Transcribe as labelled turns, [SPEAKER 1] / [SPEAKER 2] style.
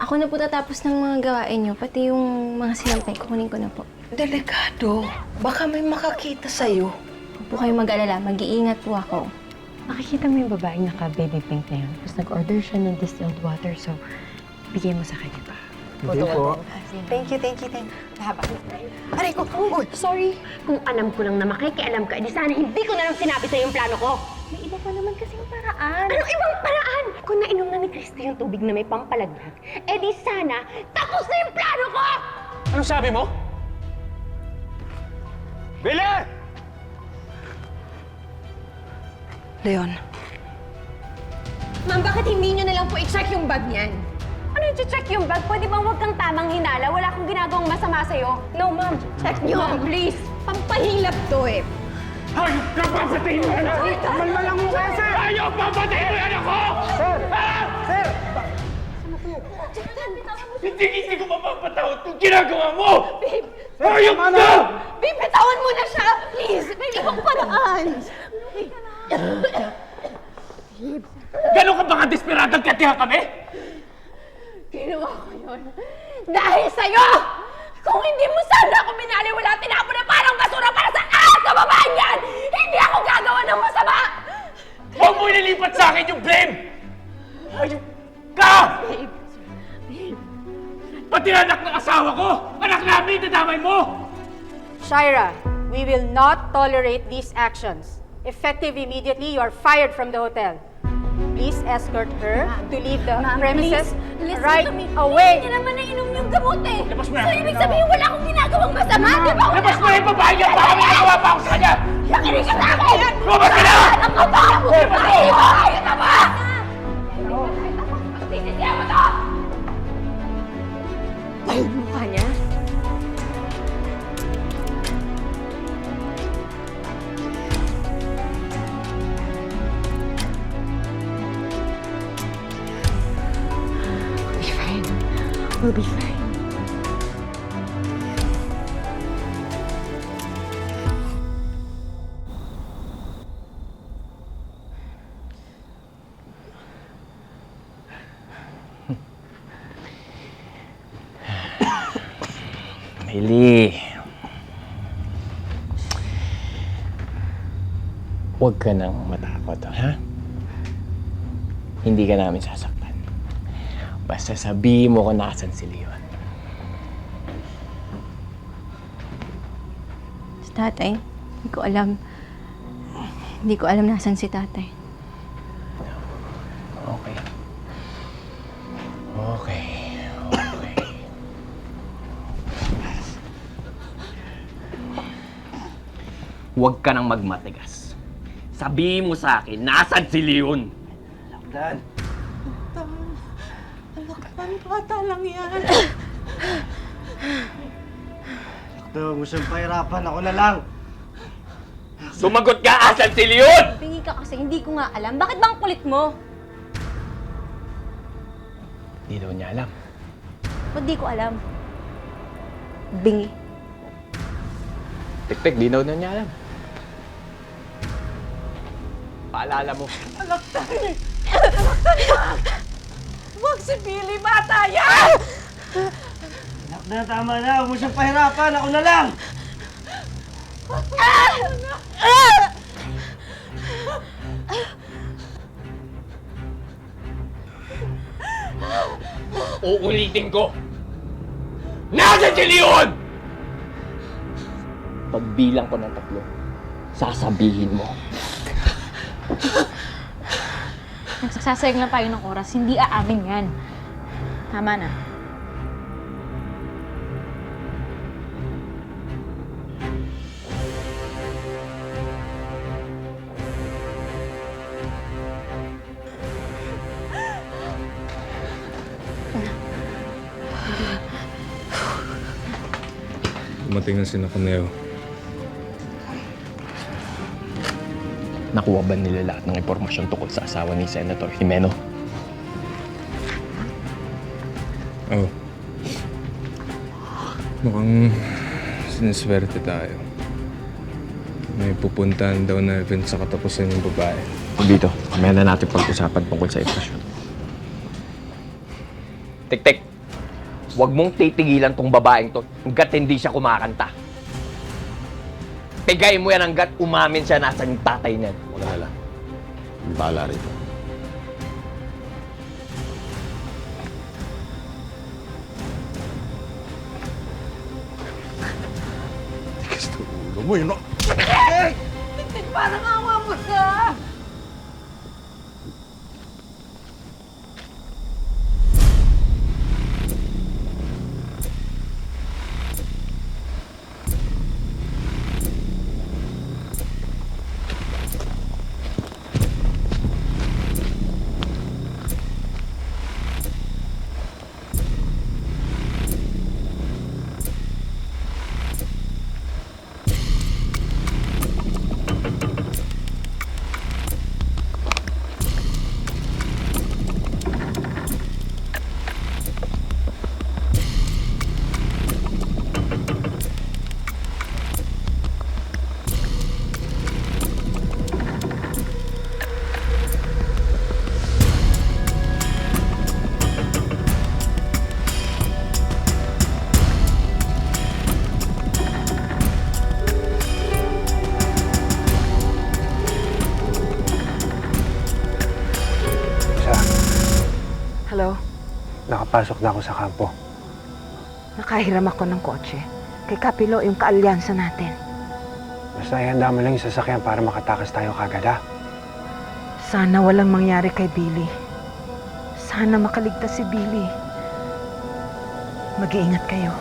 [SPEAKER 1] Ako na po tatapos ng mga gawain niyo, pati yung mga sinaltay, kukunin ko na po.
[SPEAKER 2] Delikado. Baka may makakita sa'yo.
[SPEAKER 1] Huwag po kayong mag-alala, mag-iingat po ako.
[SPEAKER 3] Makikita mo yung babaeng naka-baby pink na yun. Tapos nag-order siya ng distilled water, so bigay mo sa kanya pa.
[SPEAKER 4] Hindi po.
[SPEAKER 3] Thank you. Haba.
[SPEAKER 2] Aray ko,
[SPEAKER 3] Sorry.
[SPEAKER 5] Kung alam ko lang na makikialam ka, edi sana hindi ko na lang sinabi sa'yo yung plano ko.
[SPEAKER 1] May iba pa naman kasing paraan.
[SPEAKER 5] Anong ibang paraan? Kung nainom na ni Krista yung tubig na may pampalaglag, edi sana tapos na yung plano ko!
[SPEAKER 4] Anong sabi mo? Bili!
[SPEAKER 2] Leon,
[SPEAKER 5] Ma'am, bakit hindi nyo na lang po i-check yung bag niyan? Ano yung check yung bag? Pwede bang huwag kang tamang hinala? Wala akong ginagawang masama sa'yo. No, ma'am. Check nyo. Ma'am, please. Pampahilap to eh.
[SPEAKER 4] Ayaw ka papatayin mo anak! Malmalang mo kayo, sir! Ayaw papatayin mo yung anak ko! Sir! Sir! Hindi ko mapapatawad kung ginagawa mo!
[SPEAKER 5] Babe!
[SPEAKER 4] Ayaw ka!
[SPEAKER 5] Babe, bitawan mo na siya! Please! May ibang paraan!
[SPEAKER 4] Gano'n ka ba ka-desperadang katiha kami?
[SPEAKER 5] Ginawa ko yun dahil sa'yo! Kung hindi mo sana ako minaliwala, tinapon na parang basura para sa ahas na babaeng yan! Hindi ako gagawa ng masama!
[SPEAKER 4] Huwag mo inilipat sa akin yung blame! Ayaw ka! Pati anak ng asawa ko! Anak namin, nadamay mo!
[SPEAKER 6] Shaira, we will not tolerate these actions. Effective immediately, you are fired from the hotel. Please escort her to leave the premises right away.
[SPEAKER 5] Hindi naman nainom yung gamot eh!
[SPEAKER 4] Labas mo na!
[SPEAKER 5] So, ibig sabihin wala akong ginagawang masama, di ba?
[SPEAKER 4] Labas mo na yung babae yan! Baka may nagawa pa ako sa kanya!
[SPEAKER 5] Nakinig ka sa akin!
[SPEAKER 4] Lumabas ka na!
[SPEAKER 5] Ang kapal mo! Ay, bakit na ba? Sisisiya mo to! Ay, mukha niya. We'll be fine.
[SPEAKER 7] Hailey, huwag ka nang matakot, ha? Hindi ka namin sasaktan. Basta sabihin mo kung nasan si Leon.
[SPEAKER 1] Si tatay, hindi ko alam. Hindi ko alam nasan si tatay.
[SPEAKER 7] Okay. Okay.
[SPEAKER 8] Huwag ka nang magmatigas. Sabihin mo sa akin, nasan si Leon?
[SPEAKER 4] Dan,
[SPEAKER 2] bata lang yan.
[SPEAKER 4] huwag mo siyang pahirapan. Ako na lang.
[SPEAKER 8] Sumagot ka, asan si Leon?
[SPEAKER 1] Pingi ka kasi, hindi ko nga alam. Bakit bang kulit mo?
[SPEAKER 7] Hindi daw niya alam.
[SPEAKER 1] Ba't di ko alam? Bingi.
[SPEAKER 7] Tik-tik, di daw niya alam. Paalala mo.
[SPEAKER 2] Huwag si Billy, bata yan!
[SPEAKER 4] Anak na, tama na. Huwag mo siyang pahirapan. Ako na lang.
[SPEAKER 8] Uulitin ko. Nasan si Leon?
[SPEAKER 7] Pagbilang ko ng 3, sasabihin mo.
[SPEAKER 9] Nagsasayang lang tayo ng oras, hindi aamin yan. Tama na.
[SPEAKER 10] Dumating na si Nakaneo.
[SPEAKER 7] Nakuha ba nila lahat ng impormasyon tungkol sa asawa ni Senator Jimeno?
[SPEAKER 10] Oh. Mukhang siniswerte tayo. May pupuntahan daw na event sa katapusan yung babae.
[SPEAKER 7] Dito, mamaya na natin pag-usapan tungkol sa impresyon. Tik-tik!
[SPEAKER 8] huwag mong titigilan tong babaeng to hanggat hindi siya kumakanta. Pigay mo yan hanggat umamin siya nasa yung tatay niyan.
[SPEAKER 11] Huwag na lang. Bahala rito. Tigas na ulo mo yun, no?
[SPEAKER 2] Parang awa mo sa...
[SPEAKER 12] Hello?
[SPEAKER 4] Nakapasok na ako sa kampo.
[SPEAKER 12] Nakahiram ako ng kotse. Kay Kapilo, yung kaalyansa natin.
[SPEAKER 4] Basta ihanda mo lang yung sasakyan para makatakas tayo kagad, ha?
[SPEAKER 12] Sana walang mangyari kay Billy. Sana makaligtas si Billy. Mag-iingat kayo.